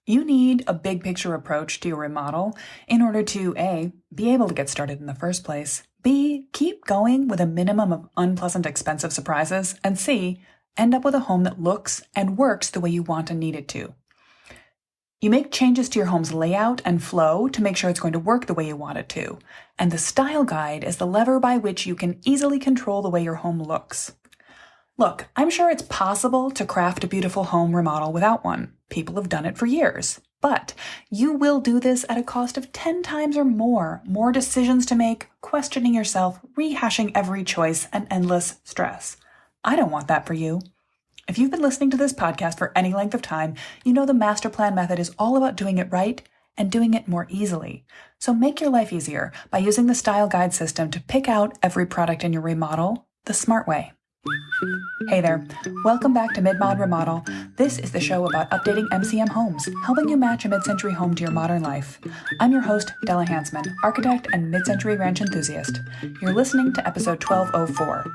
You need a big picture approach to your remodel in order to A, be able to get started in the first place, B, keep going with a minimum of unpleasant expensive surprises, and C, end up with a home that looks and works the way you want and need it to. You make changes to your home's layout and flow to make sure it's going to work the way you want it to, and the style guide is the lever by which you can easily control the way your home looks. Look, I'm sure it's possible to craft a beautiful home remodel without one. People have done it for years. But you will do this at a cost of 10 times or more decisions to make, questioning yourself, rehashing every choice, and endless stress. I don't want that for you. If you've been listening to this podcast for any length of time, you know the masterplan method is all about doing it right and doing it more easily. So make your life easier by using the style guide system to pick out every product in your remodel the smart way. Hey there, welcome back to Mid-Mod Remodel. This is the show about updating MCM homes, helping you match a mid-century home to your modern life. I'm your host, Della Hansman, architect and mid-century ranch enthusiast. You're listening to episode 1204.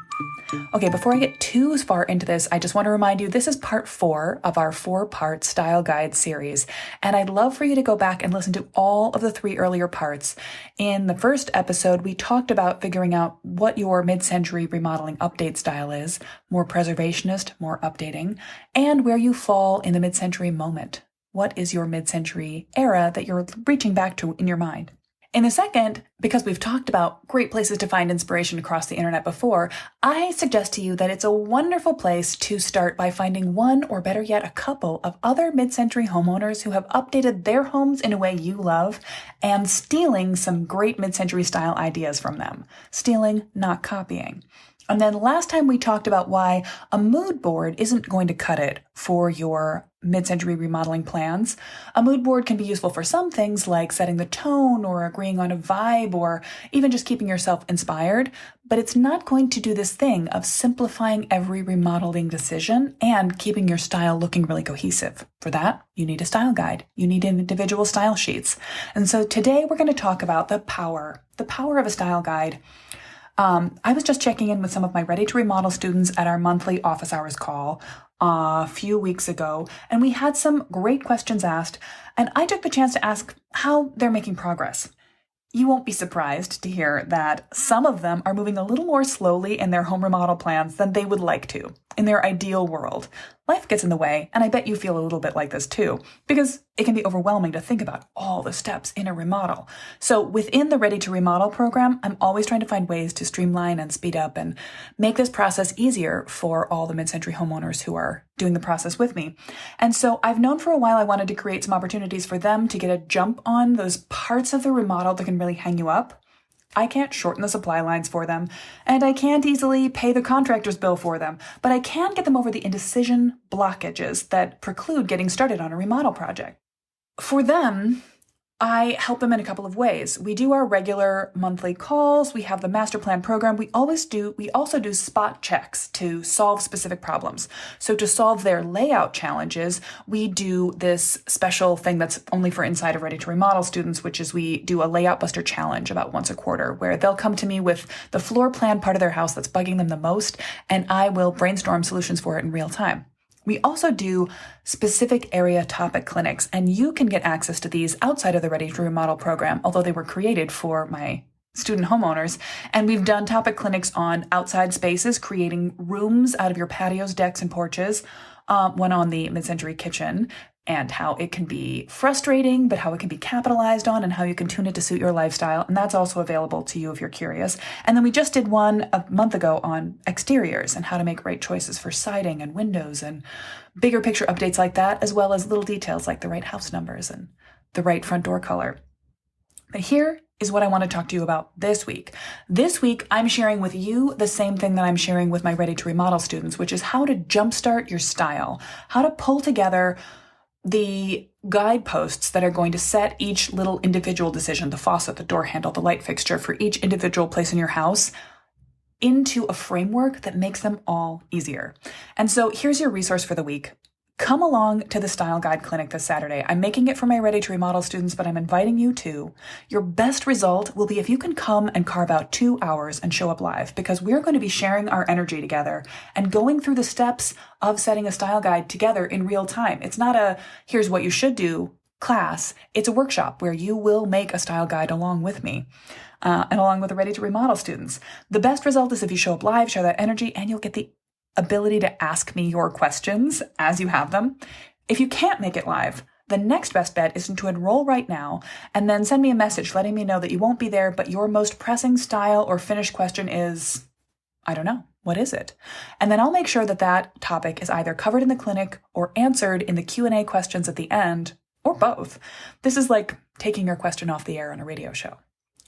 Okay, before I get too far into this, I just want to remind you this is part 4 of our 4-part style guide series, and I'd love for you to go back and listen to all of the 3 earlier parts. In the first episode, we talked about figuring out what your mid-century remodeling update style is, more preservationist, more updating, and where you fall in the mid-century moment. What is your mid-century era that you're reaching back to in your mind? In the second, because we've talked about great places to find inspiration across the internet before, I suggest to you that it's a wonderful place to start by finding one, or better yet, a couple of other mid-century homeowners who have updated their homes in a way you love and stealing some great mid-century style ideas from them. Stealing, not copying. And then last time we talked about why a mood board isn't going to cut it for your mid-century remodeling plans. A mood board can be useful for some things like setting the tone or agreeing on a vibe or even just keeping yourself inspired, but it's not going to do this thing of simplifying every remodeling decision and keeping your style looking really cohesive. For that, you need a style guide. You need individual style sheets. And so today we're going to talk about the power of a style guide. I was just checking in with some of my Ready to Remodel students at our monthly office hours call a few weeks ago, and we had some great questions asked, and I took the chance to ask how they're making progress. You won't be surprised to hear that some of them are moving a little more slowly in their home remodel plans than they would like to, in their ideal world. Life gets in the way, and I bet you feel a little bit like this too, because it can be overwhelming to think about all the steps in a remodel. So within the Ready to Remodel program, I'm always trying to find ways to streamline and speed up and make this process easier for all the mid-century homeowners who are doing the process with me. And so I've known for a while I wanted to create some opportunities for them to get a jump on those parts of the remodel that can really hang you up. I can't shorten the supply lines for them, and I can't easily pay the contractor's bill for them, but I can get them over the indecision blockages that preclude getting started on a remodel project. For them, I help them in a couple of ways. We do our regular monthly calls. We have the master plan program. We also do spot checks to solve specific problems. So to solve their layout challenges, we do this special thing that's only for inside of Ready to Remodel students, which is we do a layout buster challenge about once a quarter, where they'll come to me with the floor plan part of their house that's bugging them the most, and I will brainstorm solutions for it in real time. We also do specific area topic clinics, and you can get access to these outside of the Ready to Remodel program, although they were created for my student homeowners. And we've done topic clinics on outside spaces, creating rooms out of your patios, decks, and porches, one on the mid-century kitchen, and how it can be frustrating, but how it can be capitalized on and how you can tune it to suit your lifestyle. And that's also available to you if you're curious. And then we just did one a month ago on exteriors and how to make right choices for siding and windows and bigger picture updates like that, as well as little details like the right house numbers and the right front door color. But here is what I want to talk to you about this week. This week, I'm sharing with you the same thing that I'm sharing with my Ready to Remodel students, which is how to jumpstart your style, how to pull together the guideposts that are going to set each little individual decision, the faucet, the door handle, the light fixture for each individual place in your house, into a framework that makes them all easier. And so here's your resource for the week. Come along to the Style Guide Clinic this Saturday. I'm making it for my Ready to Remodel students, but I'm inviting you too. Your best result will be if you can come and carve out 2 hours and show up live, because we're going to be sharing our energy together and going through the steps of setting a style guide together in real time. It's not a, here's what you should do, class, it's a workshop where you will make a style guide along with me. And along with the Ready to Remodel students. The best result is if you show up live, share that energy, and you'll get the ability to ask me your questions as you have them. If you can't make it live, the next best bet is to enroll right now and then send me a message letting me know that you won't be there, but your most pressing style or finish question is, I don't know, what is it? And then I'll make sure that that topic is either covered in the clinic or answered in the Q&A questions at the end, or both. This is like taking your question off the air on a radio show.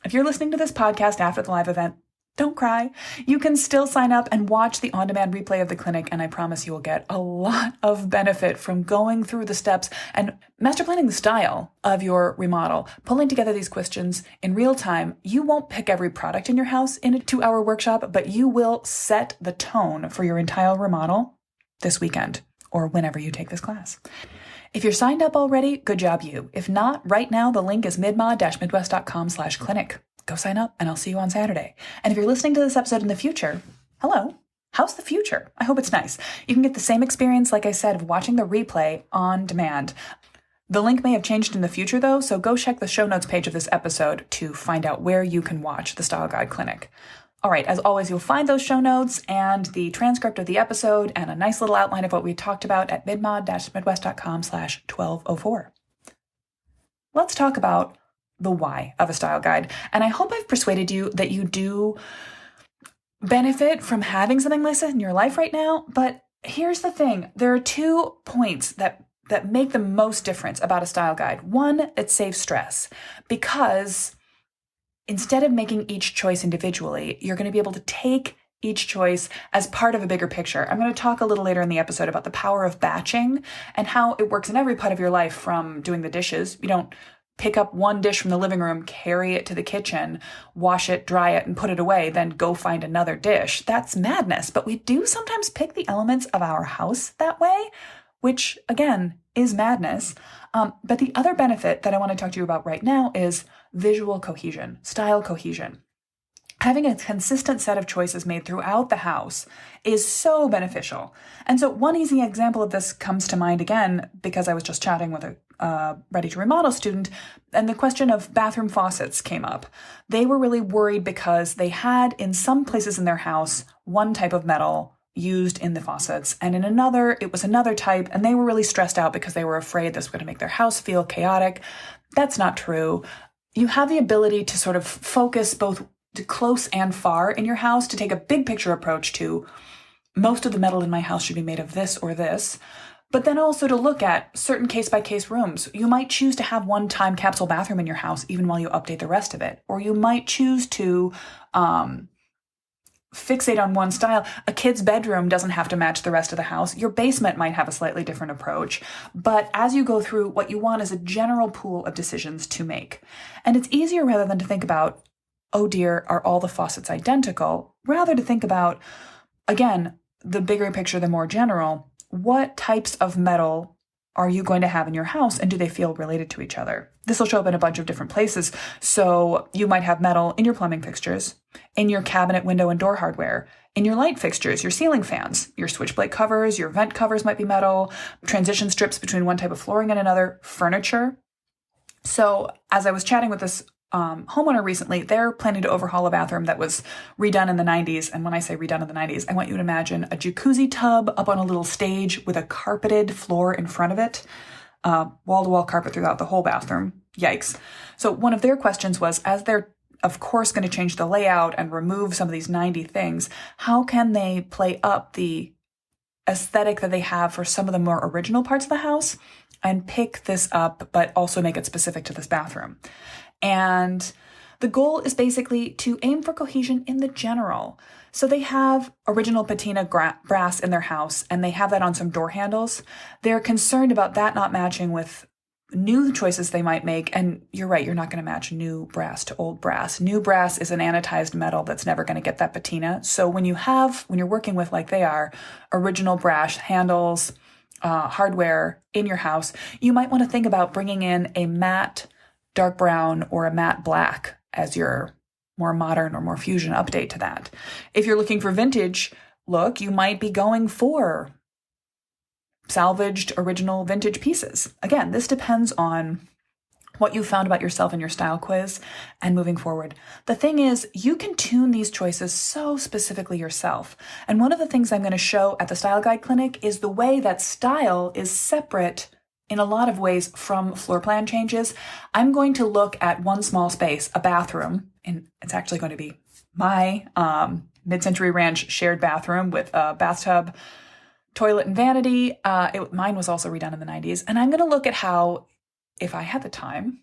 If you're listening to this podcast after the live event, don't cry. You can still sign up and watch the on-demand replay of the clinic, and I promise you will get a lot of benefit from going through the steps and master planning the style of your remodel, pulling together these questions in real time. You won't pick every product in your house in a 2-hour workshop, but you will set the tone for your entire remodel this weekend or whenever you take this class. If you're signed up already, good job you. If not, right now the link is midmod-midwest.com/clinic. Go sign up and I'll see you on Saturday. And if you're listening to this episode in the future, hello, how's the future? I hope it's nice. You can get the same experience, like I said, of watching the replay on demand. The link may have changed in the future though, so go check the show notes page of this episode to find out where you can watch the Style Guide Clinic. All right, as always, you'll find those show notes and the transcript of the episode and a nice little outline of what we talked about at midmod-midwest.com/1204. Let's talk about the why of a style guide. And I hope I've persuaded you that you do benefit from having something like this in your life right now. But here's the thing. There are 2 points that make the most difference about a style guide. One, it saves stress because instead of making each choice individually, you're going to be able to take each choice as part of a bigger picture. I'm going to talk a little later in the episode about the power of batching and how it works in every part of your life, from doing the dishes. You don't pick up one dish from the living room, carry it to the kitchen, wash it, dry it, and put it away, then go find another dish. That's madness. But we do sometimes pick the elements of our house that way, which again is madness. But the other benefit that I want to talk to you about right now is visual cohesion, style cohesion. Having a consistent set of choices made throughout the house is so beneficial. And so one easy example of this comes to mind again, because I was just chatting with a Ready to Remodel student, and the question of bathroom faucets came up. They were really worried because they had, in some places in their house, one type of metal used in the faucets, and in another, it was another type, and they were really stressed out because they were afraid this was going to make their house feel chaotic. That's not true. You have the ability to sort of focus both to close and far in your house, to take a big picture approach to most of the metal in my house should be made of this or this, but then also to look at certain case-by-case rooms. You might choose to have one time capsule bathroom in your house even while you update the rest of it, or you might choose to fixate on one style. A kid's bedroom doesn't have to match the rest of the house. Your basement might have a slightly different approach. But as you go through, what you want is a general pool of decisions to make. And it's easier, rather than to think about, oh dear, are all the faucets identical? Rather to think about, again, the bigger picture, the more general, what types of metal are you going to have in your house, and do they feel related to each other? This will show up in a bunch of different places. So you might have metal in your plumbing fixtures, in your cabinet, window, and door hardware, in your light fixtures, your ceiling fans, your switchblade covers, your vent covers might be metal, transition strips between one type of flooring and another, furniture. So as I was chatting with this homeowner recently, they're planning to overhaul a bathroom that was redone in the 90s. And when I say redone in the 90s, I want you to imagine a jacuzzi tub up on a little stage with a carpeted floor in front of it, wall-to-wall carpet throughout the whole bathroom. Yikes. So one of their questions was, as they're of course going to change the layout and remove some of these 90 things, how can they play up the aesthetic that they have for some of the more original parts of the house and pick this up, but also make it specific to this bathroom? And the goal is basically to aim for cohesion in the general. So they have original patina brass in their house, and they have that on some door handles. They're concerned about that not matching with new choices they might make. And you're right, you're not going to match new brass to old brass. New brass is an anodized metal that's never going to get that patina. So when you're working with, like they are, original brass handles, hardware in your house, you might want to think about bringing in a matte dark brown or a matte black as your more modern or more fusion update to that. If you're looking for vintage look, you might be going for salvaged original vintage pieces. Again, this depends on what you found about yourself in your style quiz and moving forward. The thing is, you can tune these choices so specifically yourself. And one of the things I'm going to show at the Style Guide Clinic is the way that style is separate in a lot of ways from floor plan changes. I'm going to look at one small space, a bathroom, and it's actually going to be my mid-century ranch shared bathroom with a bathtub, toilet, and vanity. Mine was also redone in the 90s. And I'm going to look at how, if I had the time,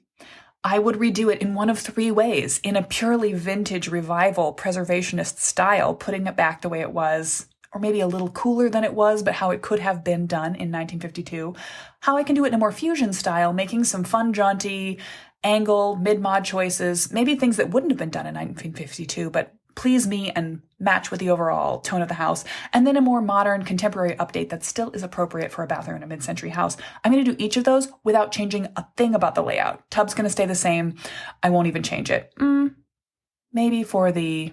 I would redo it in one of three ways: in a purely vintage revival preservationist style, putting it back the way it was, or maybe a little cooler than it was, but how it could have been done in 1952. How I can do it in a more fusion style, making some fun, jaunty, angle, mid-mod choices, maybe things that wouldn't have been done in 1952, but please me and match with the overall tone of the house. And then a more modern, contemporary update that still is appropriate for a bathroom in a mid-century house. I'm going to do each of those without changing a thing about the layout. Tub's going to stay the same. I won't even change it. Maybe for the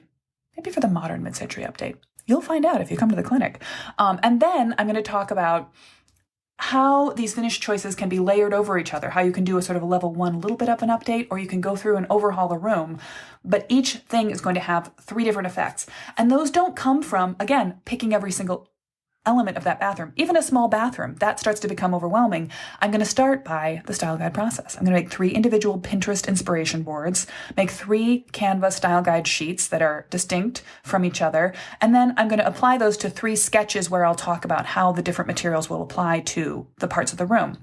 modern mid-century update. You'll find out if you come to the clinic. And then I'm going to talk about how these finished choices can be layered over each other, how you can do a sort of a level one, a little bit of an update, or you can go through and overhaul the room. But each thing is going to have three different effects. And those don't come from, again, picking every single element of that bathroom. Even a small bathroom, that starts to become overwhelming. I'm going to start by the style guide process. I'm going to make 3 individual Pinterest inspiration boards, make 3 Canva style guide sheets that are distinct from each other, and then I'm going to apply those to 3 sketches where I'll talk about how the different materials will apply to the parts of the room.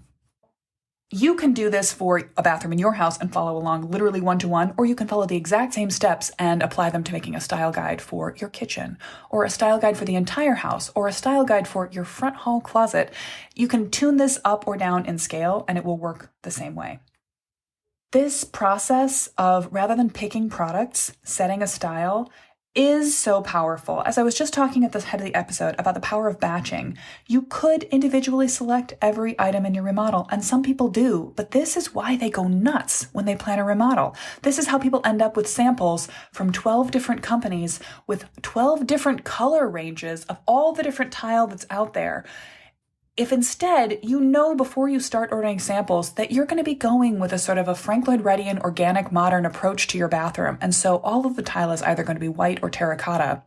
You can do this for a bathroom in your house and follow along literally one-to-one, or you can follow the exact same steps and apply them to making a style guide for your kitchen, or a style guide for the entire house, or a style guide for your front hall closet. You can tune this up or down in scale, and it will work the same way. This process of, rather than picking products, setting a style, is so powerful. As I was just talking at the head of the episode about the power of batching, you could individually select every item in your remodel, and some people do, but this is why they go nuts when they plan a remodel. This is how people end up with samples from 12 different companies with 12 different color ranges of all the different tile that's out there. If instead you know before you start ordering samples that you're going to be going with a sort of a Frank Lloyd Wrightian organic modern approach to your bathroom, and so all of the tile is either going to be white or terracotta.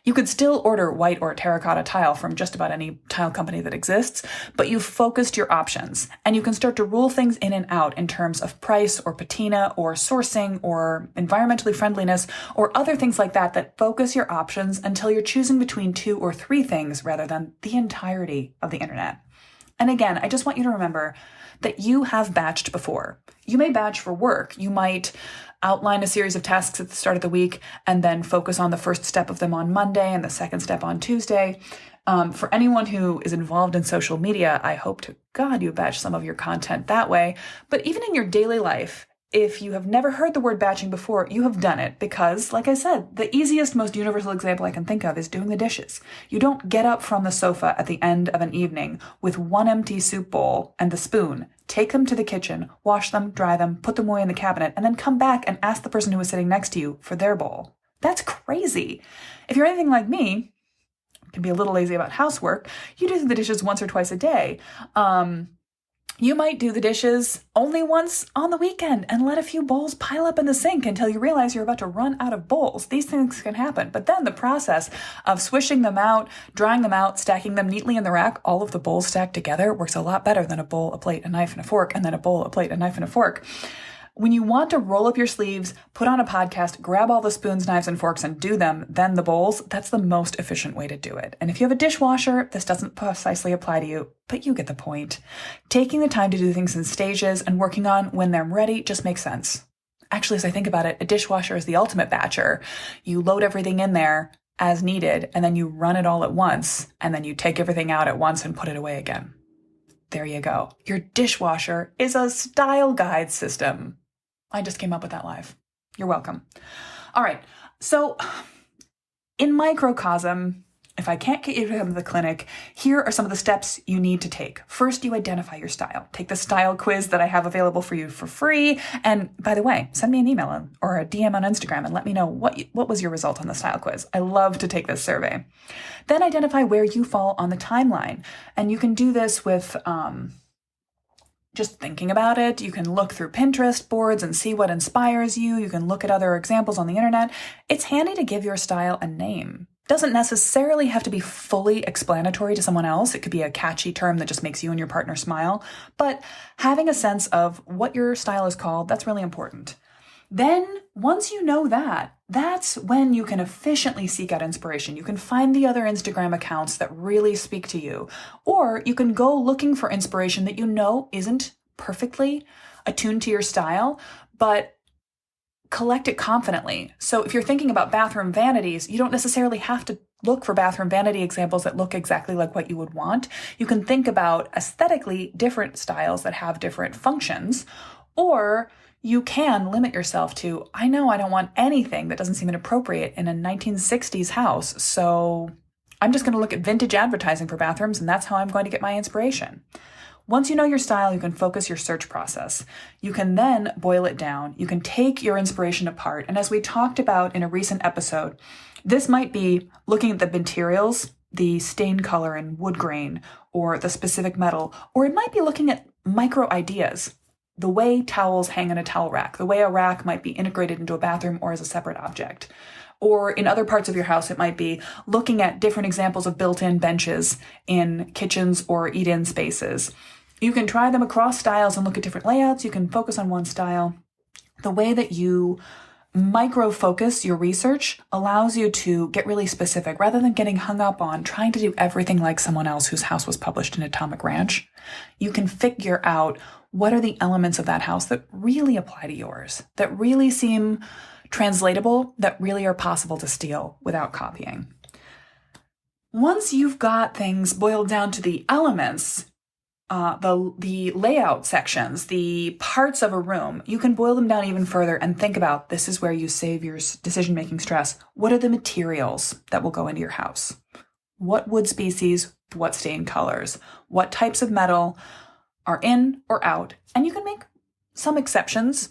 You could still order white or terracotta tile from just about any tile company that exists, but you've focused your options, and you can start to rule things in and out in terms of price or patina or sourcing or environmentally friendliness or other things like that that focus your options until you're choosing between 2 or 3 things rather than the entirety of the internet. And again, I just want you to remember that you have batched before. You may batch for work. You might outline a series of tasks at the start of the week and then focus on the first step of them on Monday and the second step on Tuesday. For anyone who is involved in social media, I hope to God you batch some of your content that way. But even in your daily life, if you have never heard the word batching before, you have done it because, like I said, the easiest, most universal example I can think of is doing the dishes. You don't get up from the sofa at the end of an evening with 1 empty soup bowl and the spoon, take them to the kitchen, wash them, dry them, put them away in the cabinet, and then come back and ask the person who is sitting next to you for their bowl. That's crazy. If you're anything like me, can be a little lazy about housework, you do the dishes once or twice a day. You might do the dishes only once on the weekend and let a few bowls pile up in the sink until you realize you're about to run out of bowls. These things can happen. But then the process of swishing them out, drying them out, stacking them neatly in the rack, all of the bowls stacked together works a lot better than a bowl, a plate, a knife, and a fork, and then a bowl, a plate, a knife, and a fork. When you want to roll up your sleeves, put on a podcast, grab all the spoons, knives, and forks and do them, then the bowls, that's the most efficient way to do it. And if you have a dishwasher, this doesn't precisely apply to you, but you get the point. Taking the time to do things in stages and working on when they're ready just makes sense. Actually, as I think about it, a dishwasher is the ultimate batcher. You load everything in there as needed, and then you run it all at once, and then you take everything out at once and put it away again. There you go. Your dishwasher is a style guide system. I just came up with that live. You're welcome. All right. So in microcosm, if I can't get you to come to the clinic, here are some of the steps you need to take. First, you identify your style. Take the style quiz that I have available for you for free. And by the way, send me an email or a DM on Instagram and let me know what was your result on the style quiz. I love to take this survey. Then identify where you fall on the timeline. And you can do this with just thinking about it. You can look through Pinterest boards and see what inspires you. You can look at other examples on the internet. It's handy to give your style a name. Doesn't necessarily have to be fully explanatory to someone else. It could be a catchy term that just makes you and your partner smile. But having a sense of what your style is called, that's really important. Then, once you know that, that's when you can efficiently seek out inspiration. You can find the other Instagram accounts that really speak to you. Or you can go looking for inspiration that you know isn't perfectly attuned to your style, but collect it confidently. So if you're thinking about bathroom vanities, you don't necessarily have to look for bathroom vanity examples that look exactly like what you would want. You can think about aesthetically different styles that have different functions, or you can limit yourself to, I know I don't want anything that doesn't seem inappropriate in a 1960s house, so I'm just going to look at vintage advertising for bathrooms, and that's how I'm going to get my inspiration. Once you know your style, you can focus your search process. You can then boil it down. You can take your inspiration apart. And as we talked about in a recent episode, this might be looking at the materials, the stain color and wood grain, or the specific metal, or it might be looking at micro ideas, the way towels hang in a towel rack, the way a rack might be integrated into a bathroom or as a separate object. Or in other parts of your house, it might be looking at different examples of built-in benches in kitchens or eat-in spaces. You can try them across styles and look at different layouts. You can focus on one style. The way that you micro-focus your research allows you to get really specific rather than getting hung up on trying to do everything like someone else whose house was published in Atomic Ranch. You can figure out what are the elements of that house that really apply to yours, that really seem translatable, that really are possible to steal without copying. Once you've got things boiled down to the elements, the layout sections, the parts of a room, you can boil them down even further and think about, this is where you save your decision-making stress. What are the materials that will go into your house? What wood species, what stain colors, what types of metal are in or out? And you can make some exceptions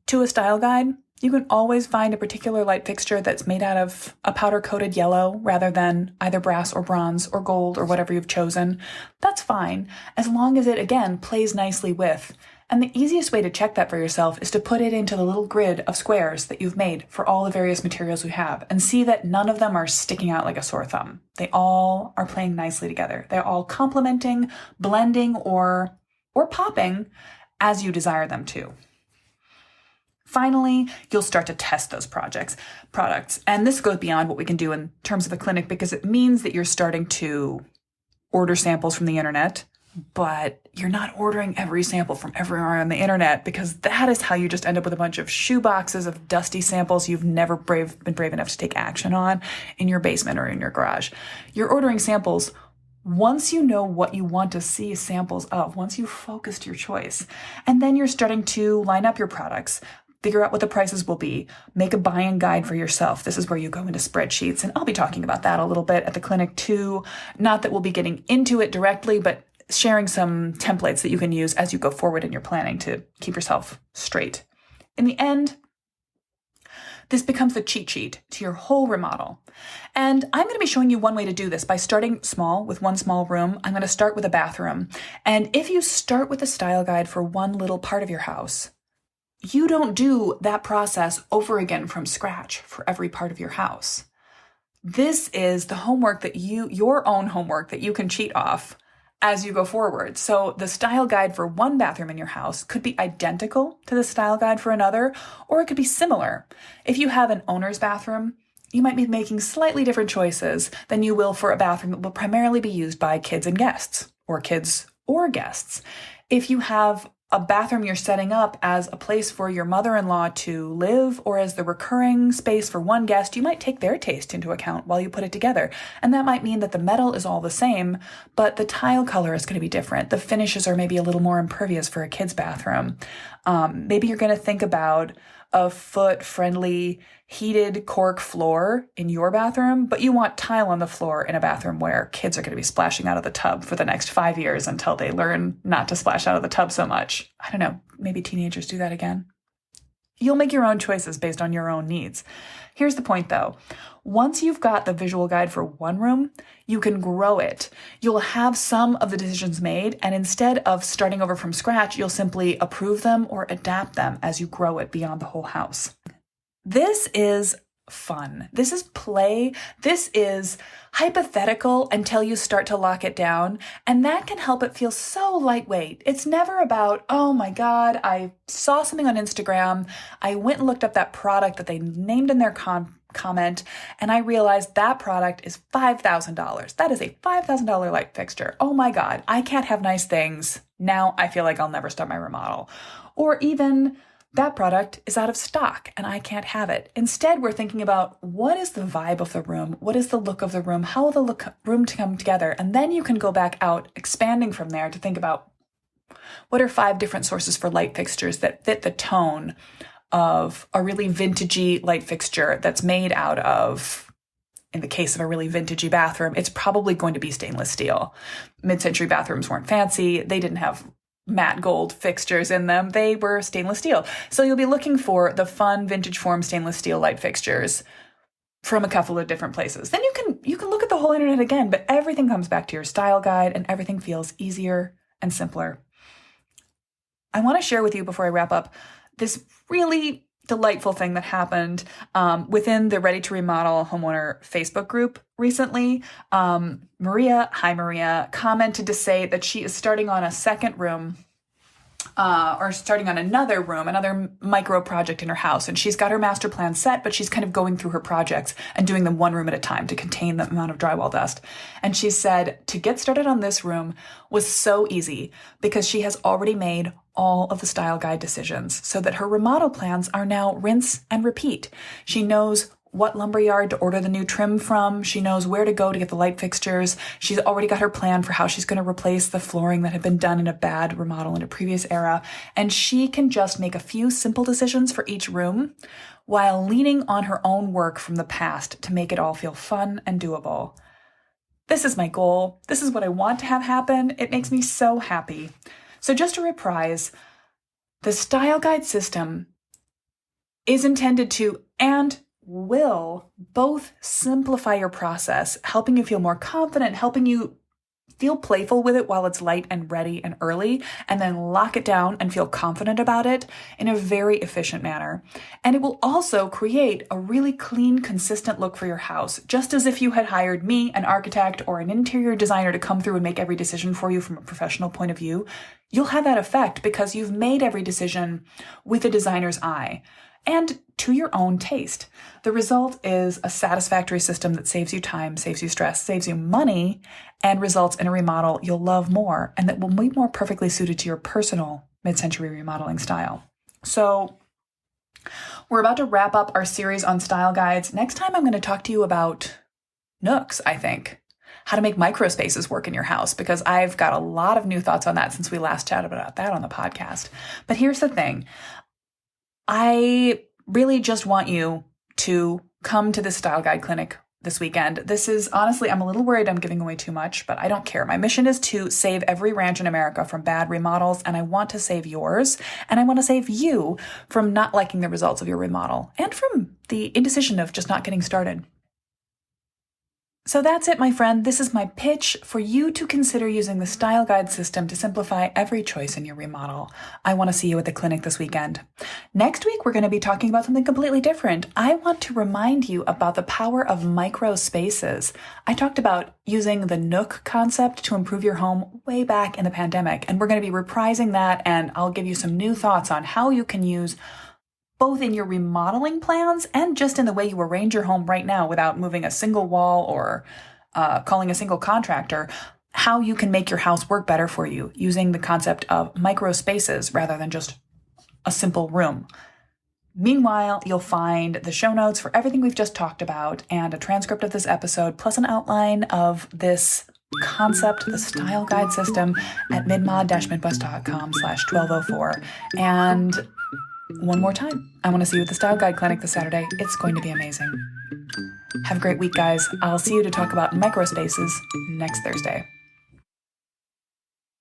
to a style guide. You can always find a particular light fixture that's made out of a powder-coated yellow rather than either brass or bronze or gold or whatever you've chosen. That's fine, as long as it, again, plays nicely with. And the easiest way to check that for yourself is to put it into the little grid of squares that you've made for all the various materials you have and see that none of them are sticking out like a sore thumb. They all are playing nicely together. They're all complementing, blending, or popping as you desire them to. Finally, you'll start to test those products. And this goes beyond what we can do in terms of a clinic because it means that you're starting to order samples from the internet, but you're not ordering every sample from everywhere on the internet because that is how you just end up with a bunch of shoe boxes of dusty samples you've never been brave enough to take action on in your basement or in your garage. You're ordering samples once you know what you want to see samples of, once you've focused your choice. And then you're starting to line up your products, figure out what the prices will be, make a buying guide for yourself. This is where you go into spreadsheets, and I'll be talking about that a little bit at the clinic too. Not that we'll be getting into it directly, but sharing some templates that you can use as you go forward in your planning to keep yourself straight. In the end, this becomes the cheat sheet to your whole remodel. And I'm going to be showing you one way to do this by starting small with one small room. I'm going to start with a bathroom. And if you start with a style guide for one little part of your house, you don't do that process over again from scratch for every part of your house. This is the homework that your own homework that you can cheat off as you go forward. So the style guide for one bathroom in your house could be identical to the style guide for another, or it could be similar. If you have an owner's bathroom, you might be making slightly different choices than you will for a bathroom that will primarily be used by kids and guests, or kids or guests. If you have a bathroom you're setting up as a place for your mother-in-law to live or as the recurring space for one guest, you might take their taste into account while you put it together. And that might mean that the metal is all the same, but the tile color is going to be different. The finishes are maybe a little more impervious for a kid's bathroom. Maybe you're going to think about a foot-friendly heated cork floor in your bathroom, but you want tile on the floor in a bathroom where kids are going to be splashing out of the tub for the next 5 years until they learn not to splash out of the tub so much. I don't know, maybe teenagers do that again. You'll make your own choices based on your own needs. Here's the point though. Once you've got the visual guide for one room, you can grow it. You'll have some of the decisions made, and instead of starting over from scratch, you'll simply approve them or adapt them as you grow it beyond the whole house. This is fun. This is play. This is hypothetical until you start to lock it down. And that can help it feel so lightweight. It's never about, oh my God, I saw something on Instagram. I went and looked up that product that they named in their comment, and I realized that product is $5,000. That is a $5,000 light fixture. Oh my God, I can't have nice things. Now I feel like I'll never start my remodel. Or even that product is out of stock and I can't have it. Instead, we're thinking about what is the vibe of the room? What is the look of the room? How will the room to come together? And then you can go back out, expanding from there to think about what are 5 different sources for light fixtures that fit the tone of a really vintagey light fixture that's made out of, in the case of a really vintagey bathroom, it's probably going to be stainless steel. Mid-century bathrooms weren't fancy. They didn't have matte gold fixtures in them. They were stainless steel. So you'll be looking for the fun vintage form stainless steel light fixtures from a couple of different places. Then you can look at the whole internet again, but everything comes back to your style guide and everything feels easier and simpler. I want to share with you before I wrap up this really delightful thing that happened within the Ready to Remodel Homeowner Facebook group recently. Maria, commented to say that she is starting on a second room or starting on another room, another micro project in her house. And she's got her master plan set, but she's kind of going through her projects and doing them one room at a time to contain the amount of drywall dust. And she said to get started on this room was so easy because she has already made all of the style guide decisions so that her remodel plans are now rinse and repeat. She knows what lumberyard to order the new trim from. She knows where to go to get the light fixtures. She's already got her plan for how she's going to replace the flooring that had been done in a bad remodel in a previous era. And she can just make a few simple decisions for each room while leaning on her own work from the past to make it all feel fun and doable. This is my goal. This is what I want to have happen. It makes me so happy. So just to reprise, the style guide system is intended to and will both simplify your process, helping you feel more confident, helping you feel playful with it while it's light and ready and early, and then lock it down and feel confident about it in a very efficient manner. And it will also create a really clean, consistent look for your house, just as if you had hired me, an architect or an interior designer, to come through and make every decision for you from a professional point of view. You'll have that effect because you've made every decision with a designer's eye and to your own taste. The result is a satisfactory system that saves you time, saves you stress, saves you money, and results in a remodel you'll love more and that will be more perfectly suited to your personal mid-century remodeling style. So we're about to wrap up our series on style guides. Next time I'm going to talk to you about nooks, I think. How to make micro spaces work in your house, because I've got a lot of new thoughts on that since we last chatted about that on the podcast. But here's the thing. I really just want you to come to this style guide clinic this weekend. This is honestly, I'm a little worried I'm giving away too much, but I don't care. My mission is to save every ranch in America from bad remodels, and I want to save yours, and I want to save you from not liking the results of your remodel and from the indecision of just not getting started. So that's it, my friend. This is my pitch for you to consider using the style guide system to simplify every choice in your remodel. I want to see you at the clinic this weekend. Next week, we're going to be talking about something completely different. I want to remind you about the power of micro spaces. I talked about using the nook concept to improve your home way back in the pandemic, and we're going to be reprising that, and I'll give you some new thoughts on how you can use both in your remodeling plans and just in the way you arrange your home right now without moving a single wall or calling a single contractor, how you can make your house work better for you using the concept of micro spaces rather than just a simple room. Meanwhile, you'll find the show notes for everything we've just talked about and a transcript of this episode, plus an outline of this concept, the style guide system, at midmod-midwest.com/1204. And one more time, I want to see you at the Style Guide Clinic this Saturday. It's going to be amazing. Have a great week, guys. I'll see you to talk about microspaces next Thursday.